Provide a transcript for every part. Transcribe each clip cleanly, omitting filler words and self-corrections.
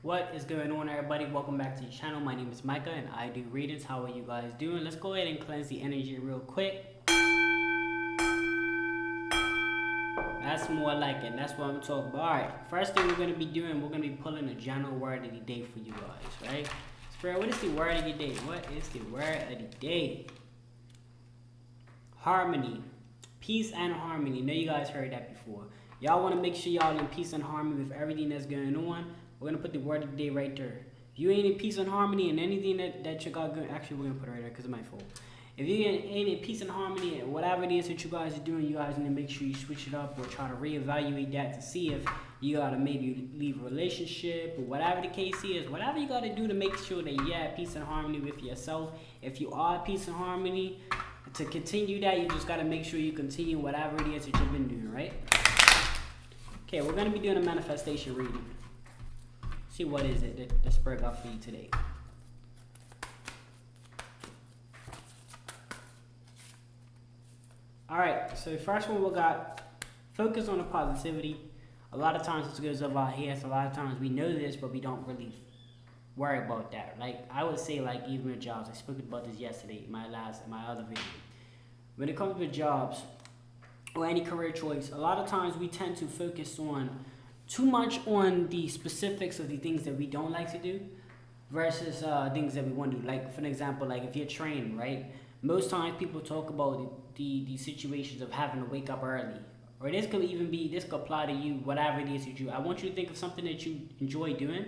What is going on, everybody? Welcome back to the channel. My name is Micah and I do readings. How are you guys doing? Let's go ahead and cleanse the energy real quick. That's more like it. That's what I'm talking about. Alright, first thing we're going to be doing, we're going to be pulling a general word of the day for you guys, right? Spirit, what is the word of the day? What is the word of the day? Harmony. Peace and harmony. I know you guys heard that before. Y'all want to make sure y'all in peace and harmony with everything that's going on. We're going to put the word of the day right there. If you ain't in peace and harmony and anything that you got going, actually we're going to put it right there because it's my fault. If you ain't in peace and harmony and whatever it is that you guys are doing, you guys need to make sure you switch it up or try to reevaluate that to see if you got to maybe leave a relationship or whatever the case is. Whatever you got to do to make sure that you're at peace and harmony with yourself. If you are at peace and harmony, to continue that, you just got to make sure you continue whatever it is that you've been doing, right? Okay, we're going to be doing a manifestation reading. See what is it that the Spirit got for you today. Alright, so the first one we got, focus on the positivity. A lot of times it goes over our heads. A lot of times we know this, but we don't really worry about that. Like, I would say, like, even with jobs, I spoke about this yesterday in my other video. When it comes to jobs or any career choice, a lot of times we tend to focus on too much on the specifics of the things that we don't like to do versus things that we want to do. Like, for an example, like if you're training, right? Most times people talk about the situations of having to wake up early. Or this could apply to you, whatever it is you do. I want you to think of something that you enjoy doing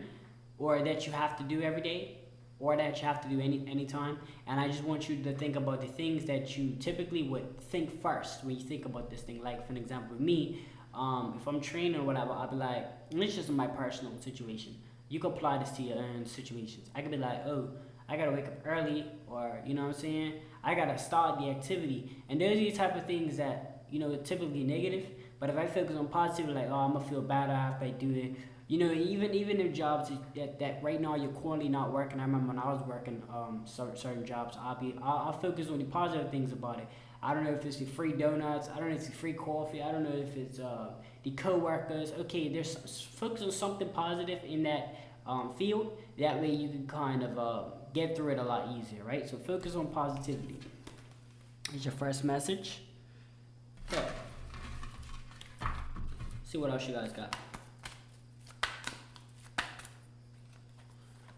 or that you have to do every day or that you have to do anytime. And I just want you to think about the things that you typically would think first when you think about this thing. Like, for an example, with me, if I'm training or whatever, I'll be like, it's just my personal situation. You can apply this to your own situations. I could be like, oh, I gotta wake up early, or, you know what I'm saying? I gotta start the activity. And those are the type of things that, you know, are typically negative. But if I focus on positive, like, oh, I'm gonna feel better after I do it. You know, even in jobs that right now you're currently not working. I remember when I was working certain jobs, I'll focus on the positive things about it. I don't know if it's the free donuts. I don't know if it's the free coffee. I don't know if it's the co-workers. Okay, there's focus on something positive in that field. That way you can kind of get through it a lot easier, right? So focus on positivity. Here's your first message. Okay. See what else you guys got.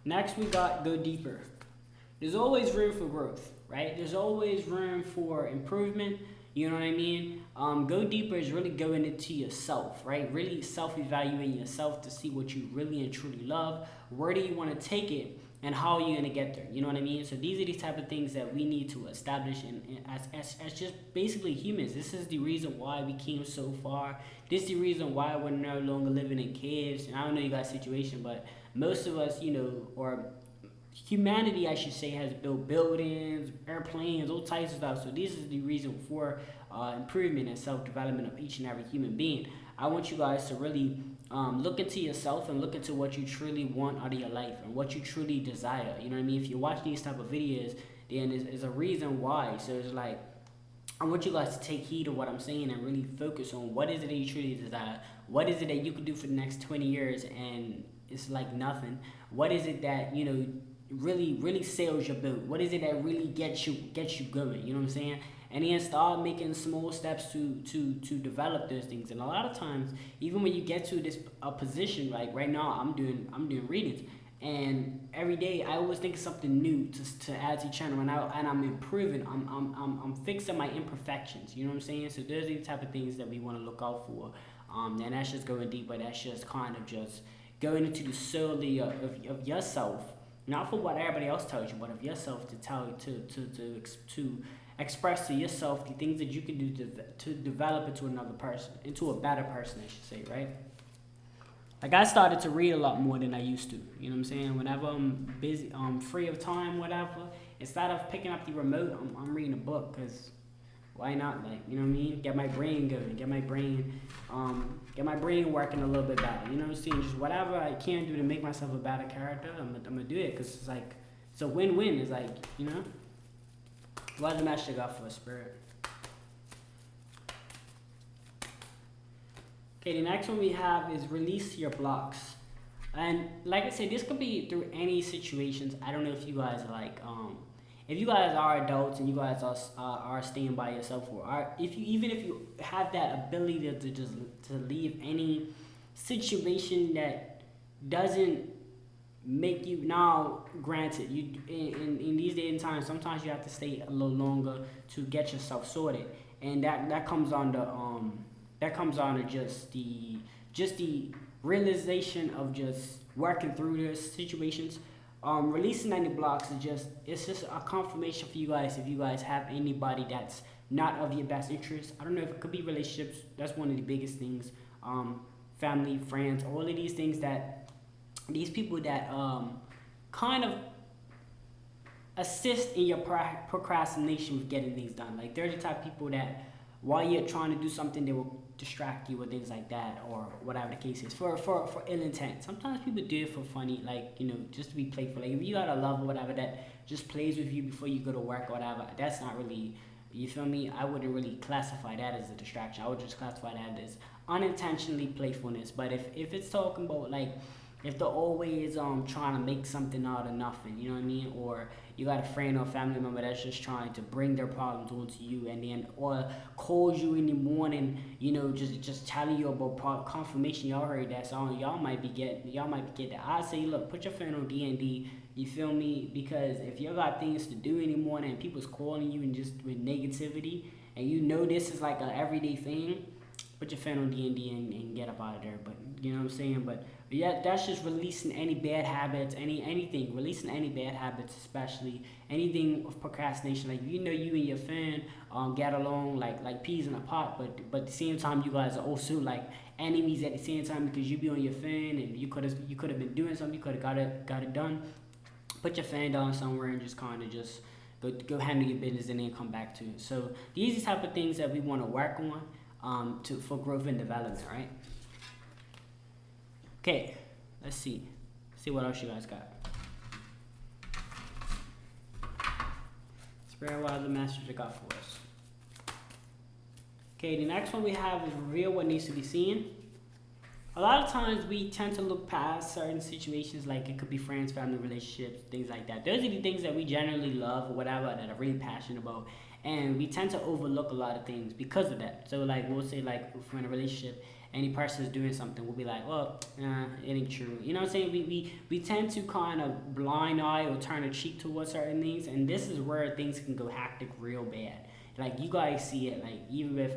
Next we got go deeper. There's always room for growth, right? There's always room for improvement. You know what I mean? Go deeper is really going into yourself, right? Really self-evaluating yourself to see what you really and truly love. Where do you want to take it? And how are you going to get there? You know what I mean? So these are the type of things that we need to establish as just basically humans. This is the reason why we came so far. This is the reason why we're no longer living in caves. And I don't know you guys' situation, but most of us, you know, or humanity, I should say, has built buildings, airplanes, all types of stuff. So this is the reason for improvement and self-development of each and every human being. I want you guys to really look into yourself and look into what you truly want out of your life and what you truly desire. You know what I mean? If you're watching these type of videos, then there's a reason why. So it's like, I want you guys to take heed of what I'm saying and really focus on what is it that you truly desire. What is it that you can do for the next 20 years and it's like nothing? What is it that, you know, really sails your boat? What is it that really gets you going? You know what I'm saying? And then start making small steps to develop those things. And a lot of times, even when you get to this position, like right now, I'm doing readings, and every day I always think of something new to add to the channel, and I'm improving. I'm fixing my imperfections. You know what I'm saying? So those are the type of things that we want to look out for. And that's just going deeper. That's just kind of just going into the soul of yourself, not for what everybody else tells you, but of yourself to tell you to express to yourself the things that you can do to develop into another person, into a better person, I should say, right? Like, I started to read a lot more than I used to. You know what I'm saying? Whenever I'm busy, free of time, whatever, instead of picking up the remote, I'm reading a book, because why not? Like, you know what I mean? Get my brain going, get my brain working a little bit better. You know what I'm saying? Just whatever I can do to make myself a better character, I'm gonna do it, because it's like, it's a win-win. It's like, you know? What does the master got for us, Spirit? Okay, the next one we have is release your blocks. And like I said, this could be through any situations. I don't know if you guys are if you guys are adults and you guys are staying by yourself, or are, if you even if you have that ability to just to leave any situation that doesn't make you, now granted, you in these days and times, sometimes you have to stay a little longer to get yourself sorted, and that comes on the that comes on to just the realization of just working through those situations. Releasing any blocks is just, it's just a confirmation for you guys. If you guys have anybody that's not of your best interest, I don't know if it could be relationships. That's one of the biggest things. Family, friends, all of these things, that these people that kind of assist in your procrastination with getting things done. Like they're the type of people that while you're trying to do something, they will distract you or things like that, or whatever the case is, for ill intent. Sometimes people do it for funny, like, you know, just to be playful. Like if you got a love or whatever that just plays with you before you go to work or whatever, that's not really, you feel me? I wouldn't really classify that as a distraction. I would just classify that as unintentionally playfulness. But if it's talking about like, if they're always trying to make something out of nothing, you know what I mean? Or you got a friend or family member that's just trying to bring their problems onto you, and then, or calls you in the morning, you know, just telling you about confirmation. Y'all heard that song, y'all might be getting that. I say, look, put your phone on D&D, you feel me? Because if you got things to do in the morning and people's calling you and just with negativity, and you know this is like an everyday thing, put your phone on D&D and get up out of there. But you know what I'm saying? But yeah, that's just releasing any bad habits, anything, releasing any bad habits, especially anything of procrastination. Like, you know, you and your friend get along like peas in a pot, but at the same time, you guys are also like enemies at the same time, because you be on your phone and you could have been doing something, you could have got it done. Put your fan down somewhere and just kind of just go handle your business and then come back to it. So these are the type of things that we want to work on for growth and development, right? Okay, let's see what else you guys got. Spirit Wild, the message I got for us. Okay, the next one we have is reveal what needs to be seen. A lot of times we tend to look past certain situations, like it could be friends, family, relationships, things like that. Those are the things that we generally love or whatever, that are really passionate about. And we tend to overlook a lot of things because of that. So like, we'll say like, if we're in a relationship, any person is doing something, we'll be like, well, it ain't true. You know what I'm saying? We tend to kind of blind eye or turn a cheek towards certain things. And this is where things can go hectic real bad. Like, you guys see it, like, even with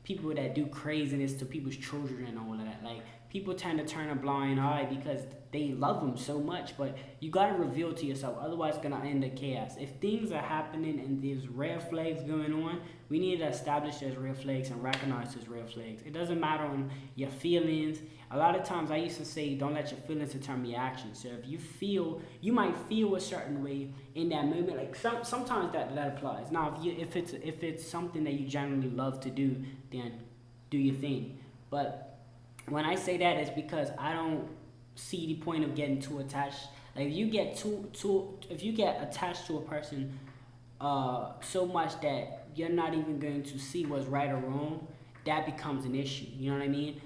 people that do craziness to people's children and all of that. Like, people tend to turn a blind eye because they love them so much, but you got to reveal to yourself, otherwise it's going to end in chaos. If things are happening and there's red flags going on, we need to establish those red flags and recognize those red flags. It doesn't matter on your feelings. A lot of times I used to say, don't let your feelings determine your actions. So if you might feel a certain way in that moment. Like sometimes that applies. Now, if it's something that you generally love to do, then do your thing. But when I say that, it's because I don't see the point of getting too attached. Like, if you get attached to a person so much that you're not even going to see what's right or wrong, that becomes an issue. You know what I mean?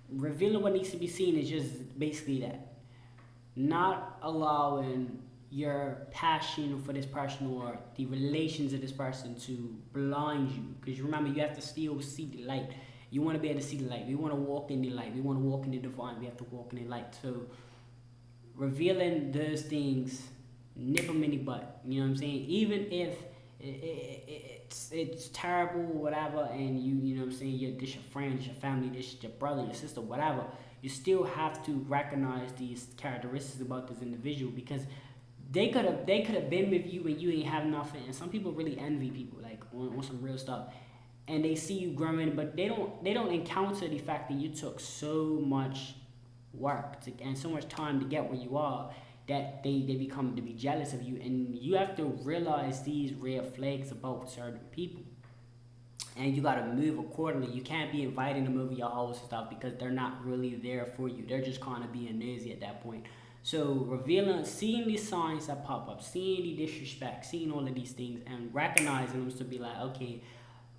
Revealing what needs to be seen is just basically that. Not allowing your passion for this person or the relations of this person to blind you. Because remember, you have to still see the light. You want to be able to see the light. We want to walk in the light. We want to walk in the divine. We have to walk in the light. So revealing those things, nip them in the butt. You know what I'm saying? Even if it's terrible or whatever, and you know what I'm saying, this your friend, this your family, this your brother, your sister, whatever, you still have to recognize these characteristics about this individual, because they could have been with you and you ain't have nothing. And some people really envy people, like on some real stuff, and they see you growing, but they don't encounter the fact that you took so much work and so much time to get where you are, that they become to be jealous of you. And you have to realize these red flags about certain people, and you got to move accordingly. You can't be inviting them over your house and stuff, because they're not really there for you. They're just kind of being nosy at that point. So revealing, seeing these signs that pop up, seeing the disrespect, seeing all of these things, and recognizing them to be like, okay,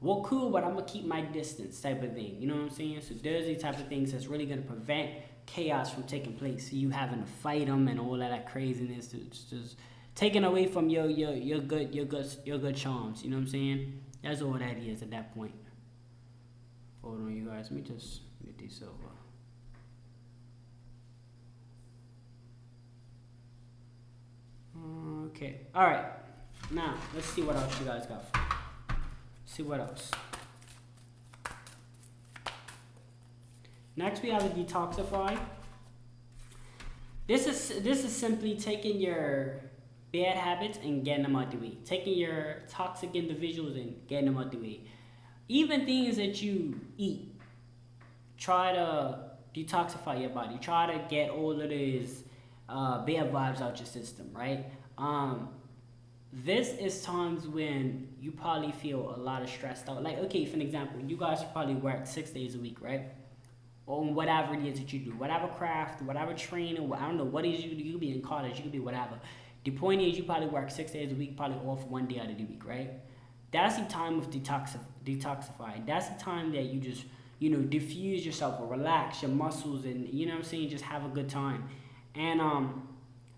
Well, cool, but I'm gonna keep my distance, type of thing. You know what I'm saying? So there's the type of things that's really gonna prevent chaos from taking place. You having to fight them and all of that craziness. It's just taken away from your good charms. You know what I'm saying? That's all that is at that point. Hold on, you guys. Let me just get these over. Okay. All right. Now let's see what else you guys got. See what else. Next we have the Detoxify. This is simply taking your bad habits and getting them out the way. Taking your toxic individuals and getting them out the way. Even things that you eat. Try to detoxify your body. Try to get all of these bad vibes out your system, right? This is times when you probably feel a lot of stressed out. Like, okay, for an example, you guys probably work 6 days a week, right? On whatever it is that you do, whatever craft, whatever training, I don't know what it is you do. You could be in college, you could be whatever. The point is, you probably work 6 days a week, probably off 1 day out of the week, right? That's the time of detoxifying. That's the time that you just, diffuse yourself or relax your muscles and, you know what I'm saying, just have a good time. And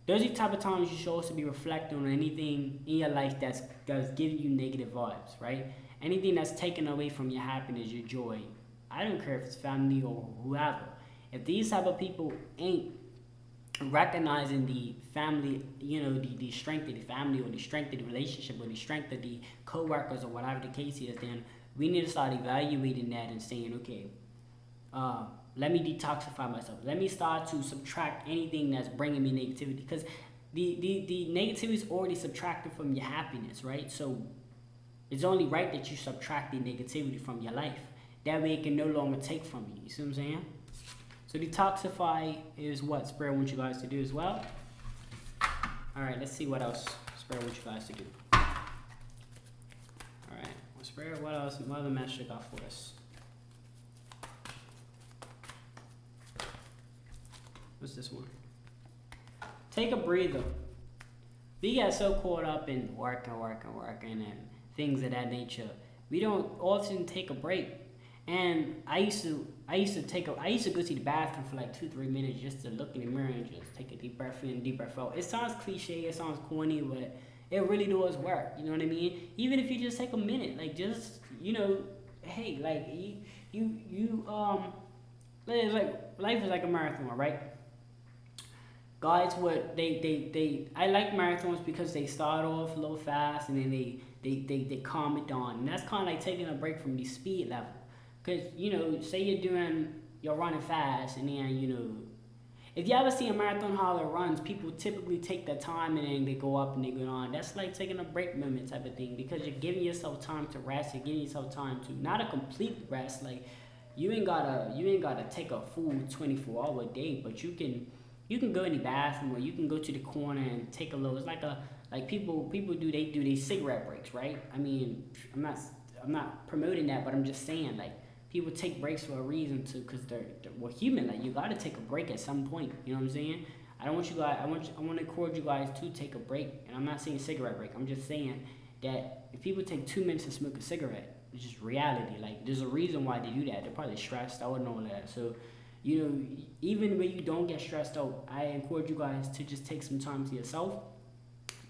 those are the type of times you should also be reflecting on anything in your life that's giving you negative vibes, right? Anything that's taken away from your happiness, your joy. I don't care if it's family or whoever. If these type of people ain't recognizing the family, the strength of the family or the strength of the relationship or the strength of the co-workers or whatever the case is, then we need to start evaluating that and saying, okay, let me detoxify myself. Let me start to subtract anything that's bringing me negativity, because the negativity is already subtracted from your happiness, right? So it's only right that you subtract the negativity from your life. That way it can no longer take from you. You see what I'm saying? So detoxify is what Spirit wants you guys to do as well. All right, let's see what else Spirit wants you guys to do. All right, well, Spirit, what else? What other message got for us? What's this one? Take a breather. We get so caught up in working and things of that nature. We don't often take a break. And I used to go to the bathroom for like 2-3 minutes just to look in the mirror and just take a deep breath in, deep breath out. It sounds cliche, it sounds corny, but it really does work. You know what I mean? Even if you just take a minute, like just hey, like like life is like a marathon, right? Guys, I like marathons because they start off a little fast and then they calm it down. And that's kind of like taking a break from the speed level. Because, say you're running fast and then, if you ever see a marathon how it runs, people typically take their time and then they go up and they go on. That's like taking a break moment type of thing, because you're giving yourself time to rest. You're giving yourself time to, not a complete rest. Like, you ain't gotta take a full 24-hour day, but you can go in the bathroom or you can go to the corner and take a little. It's like people do these cigarette breaks, right? I mean, I'm not promoting that, but I'm just saying, like, people take breaks for a reason because we're human. Like, you gotta take a break at some point. You know what I'm saying? I want to encourage you guys to take a break, and I'm not saying cigarette break. I'm just saying that if people take 2 minutes to smoke a cigarette, it's just reality. Like, there's a reason why they do that. They're probably stressed out and all that. So, even when you don't get stressed out, I encourage you guys to just take some time to yourself,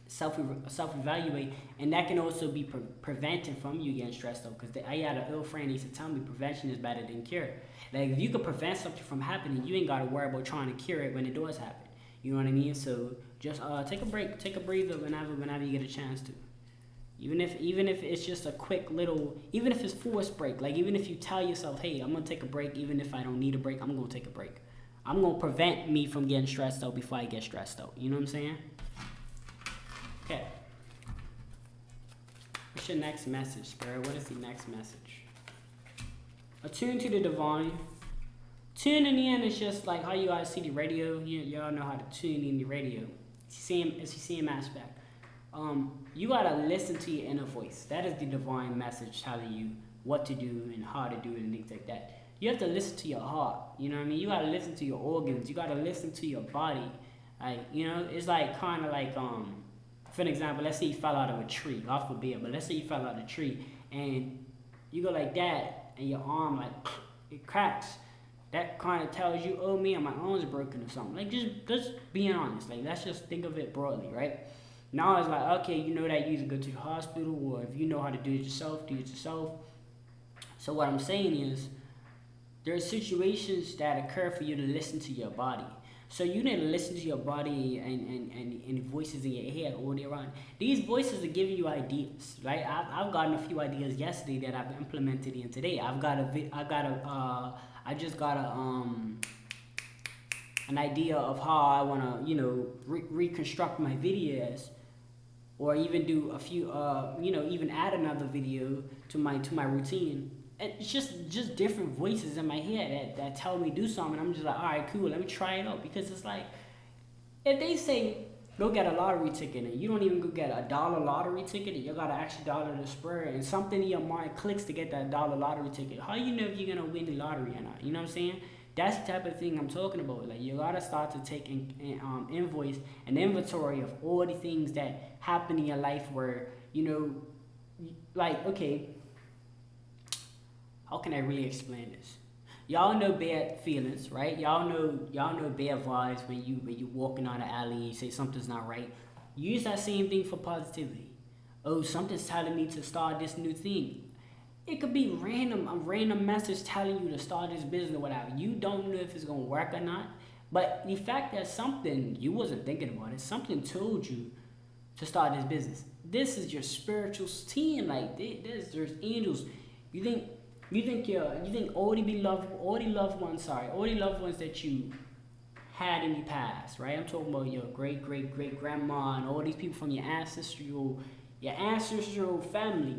self-evaluate, and that can also be preventing from you getting stressed out. Because I had an ill friend, he used to tell me prevention is better than cure. Like, if you could prevent something from happening, you ain't got to worry about trying to cure it when it does happen. You know what I mean? So just take a break, take a breather whenever you get a chance to. Even if it's just a quick little, even if it's forced break, like even if you tell yourself, hey, I'm going to take a break, even if I don't need a break, I'm going to take a break. I'm going to prevent me from getting stressed out before I get stressed out. You know what I'm saying? Okay. What's your next message, Spirit? What is the next message? Attune to the divine. Tuning in is just like how you guys see the radio. Y'all know how to tune in the radio. It's the same aspect. You gotta listen to your inner voice. That is the divine message telling you what to do and how to do it and things like that. You have to listen to your heart. You know what I mean? You gotta listen to your organs. You gotta listen to your body. Like, it's like kind of like for an example, let's say you fell out of a tree. God forbid, but let's say you fell out of a tree and you go like that, and your arm like it cracks. That kind of tells you, oh man, my arm's broken or something. Like just being honest. Like let's just think of it broadly, right? Now it's like, okay, you know that you either go to the hospital, or if you know how to do it yourself, do it yourself. So what I'm saying is, there are situations that occur for you to listen to your body. So you need to listen to your body and voices in your head all day around. These voices are giving you ideas, right? I've gotten a few ideas yesterday that I've implemented in today. I just got an idea of how I wanna, reconstruct my videos, or even do a few, even add another video to my routine. It's just different voices in my head that tell me do something. I'm just like, all right, cool, let me try it out. Because it's like, if they say go get a lottery ticket, and you don't even go get a dollar lottery ticket, and you gotta actually dollar the spread, and something in your mind clicks to get that dollar lottery ticket, how you know if you're gonna win the lottery or not? You know what I'm saying? That's the type of thing I'm talking about. Like, you gotta start to take invoice and inventory of all the things that happen in your life where, like, okay, how can I really explain this? Y'all know bad feelings, right? Y'all know bad vibes when you walking on the alley and you say something's not right. Use that same thing for positivity. Oh, something's telling me to start this new thing. It could be a random message telling you to start this business or whatever. You don't know if it's gonna work or not. But the fact that something, you wasn't thinking about it, something told you to start this business. This is your spiritual team. Like, there's angels. You think all the loved ones that you had in the past, right? I'm talking about your great grandma and all these people from your ancestral family.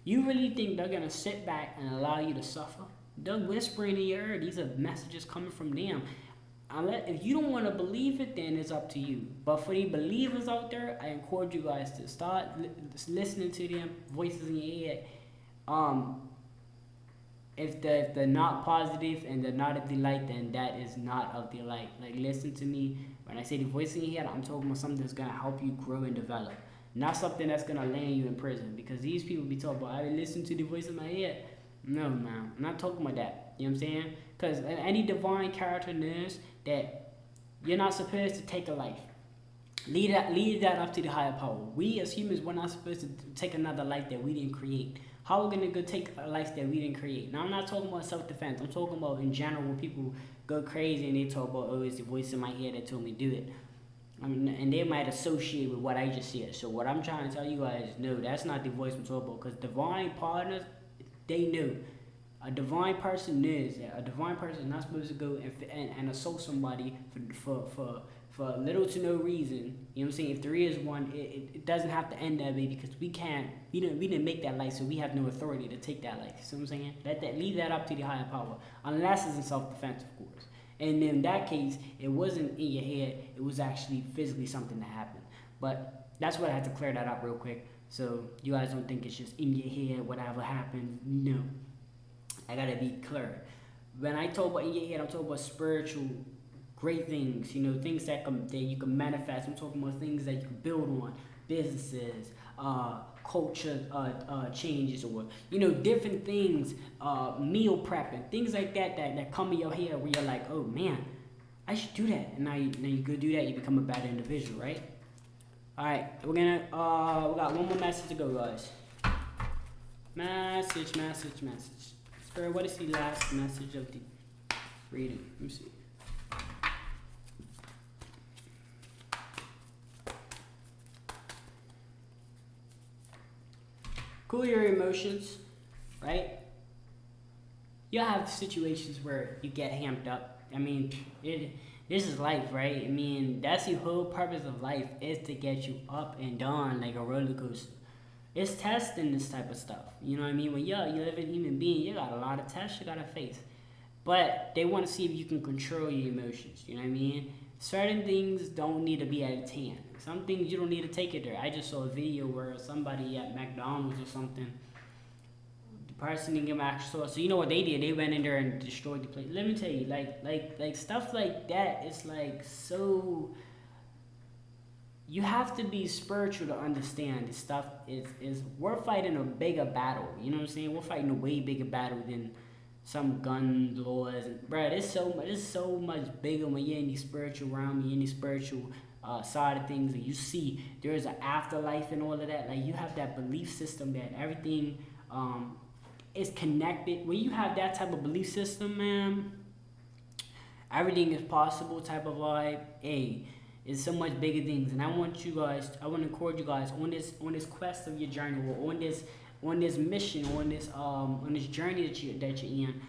You really think they're gonna sit back and allow you to suffer? They're whispering in your ear. These are messages coming from them. If you don't want to believe it, then it's up to you. But for the believers out there, I encourage you guys to start listening to them voices in your head. If they're not positive and they're not of the light, then that is not of the light. Like, listen to me. When I say the voice in your head, I'm talking about something that's going to help you grow and develop. Not something that's going to land you in prison. Because these people be talking about, I listen to the voice in my head. No, man. I'm not talking about that. You know what I'm saying? Because any divine character knows that you're not supposed to take a life. Leave that up to the higher power. We as humans, we're not supposed to take another life that we didn't create. How are we going to go take a life that we didn't create? Now, I'm not talking about self-defense. I'm talking about in general when people go crazy and they talk about, oh, it's the voice in my head that told me to do it. And they might associate with what I just said. So what I'm trying to tell you guys, no, that's not the voice I'm talking about. Because divine partners, they know. A divine person knows that. A divine person is not supposed to go and assault somebody for little to no reason. You know what I'm saying? If there is one, it doesn't have to end that way, because we didn't make that life, so we have no authority to take that life. See what I'm saying? Leave that up to the higher power, unless it's in self-defense, of course. And in that case, it wasn't in your head; it was actually physically something that happened. But that's what I had to clear that up real quick, so you guys don't think it's just in your head, whatever happened. No, I gotta be clear. When I talk about in your head, I'm talking about spiritual great things, things that you can manifest. I'm talking about things that you can build on, businesses, culture changes, or different things, meal prepping, things like that come in your head where you're like, oh man, I should do that, and now you go do that, you become a better individual, right? All right, we got one more message to go, guys. Message. Spirit, what is the last message of the reading? Let me see. Cool your emotions, right? You'll have situations where you get hamped up. I mean, this is life, right? I mean, that's the whole purpose of life, is to get you up and down like a roller coaster. It's testing this type of stuff. You know what I mean? When you live a human being, you got a lot of tests you got to face. But they want to see if you can control your emotions. You know what I mean? Certain things don't need to be at 10. Some things you don't need to take it there. I just saw a video where somebody at McDonald's or something, the person didn't give them extra sauce. So you know what they did? They went in there and destroyed the plate. Let me tell you, like stuff like that, it's like so... you have to be spiritual to understand this stuff is we're fighting a bigger battle. You know what I'm saying? We're fighting a way bigger battle than some gun laws. And, bruh, it's so much bigger when you're in the spiritual realm, you're in the spiritual side of things, and you see there is an afterlife and all of that. Like, you have that belief system that everything is connected. When you have that type of belief system, man, everything is possible type of vibe. Hey, it's so much bigger things, and I want to encourage you guys on this quest of your journey, or on this mission, on this journey that you're in.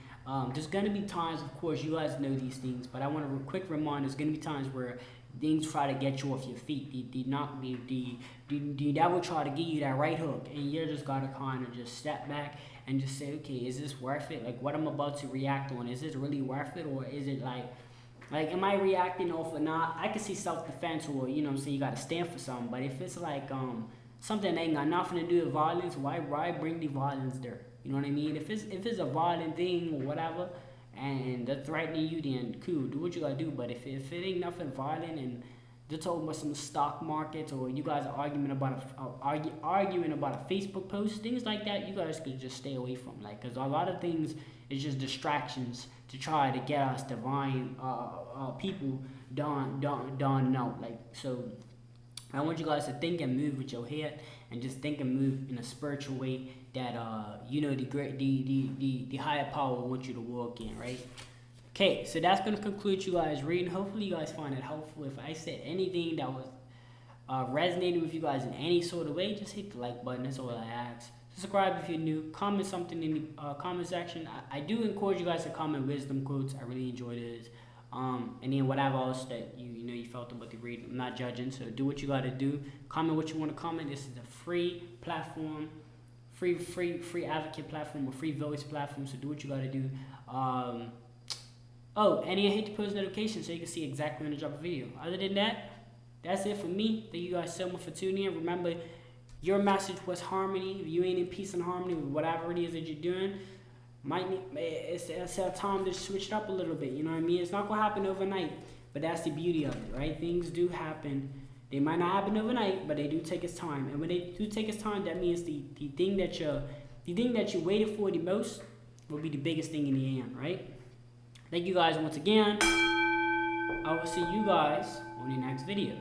There's gonna be times, of course, you guys know these things, but I want a quick reminder. There's gonna be times where things try to get you off your feet. The devil try to give you that right hook, and you just gotta kind of just step back and just say, okay, is this worth it? Like, what I'm about to react on, is this really worth it, or is it like, am I reacting off or not? I can see self-defense, or, you know what I'm saying, you gotta stand for something. But if it's like something that ain't got nothing to do with violence, why bring the violence there? You know what I mean? If it's a violent thing or whatever, and they're threatening you, then cool, do what you gotta do. But if it ain't nothing violent, and they're talking about some stock markets, or you guys are arguing about a Facebook post, things like that, you guys could just stay away from. Like, because a lot of things is just distractions to try to get us divine people don't know. Like, so I want you guys to think and move with your head, and just think and move in a spiritual way that the higher power wants you to walk in, right? Okay, so that's gonna conclude you guys reading. Hopefully you guys find it helpful. If I said anything that was resonating with you guys in any sort of way, just hit the like button. That's all I ask. Subscribe if you're new. Comment something in the comment section. I do encourage you guys to comment wisdom quotes. I really enjoy this. And then whatever else that you felt about the read. I'm not judging, so do what you gotta do. Comment what you want to comment. This is a free platform, free advocate platform, a free voice platform. So do what you gotta do. Oh, and then hit the post notification so you can see exactly when I drop a video. Other than that, that's it for me. Thank you guys so much for tuning in. Remember, your message was harmony. If you ain't in peace and harmony with whatever it is that you're doing, it's a time to switch it up a little bit. You know what I mean? It's not gonna happen overnight, but that's the beauty of it, right? Things do happen. They might not happen overnight, but they do take its time. And when they do take its time, that means the thing that you waited for the most will be the biggest thing in the end, right? Thank you guys once again. I will see you guys on the next video.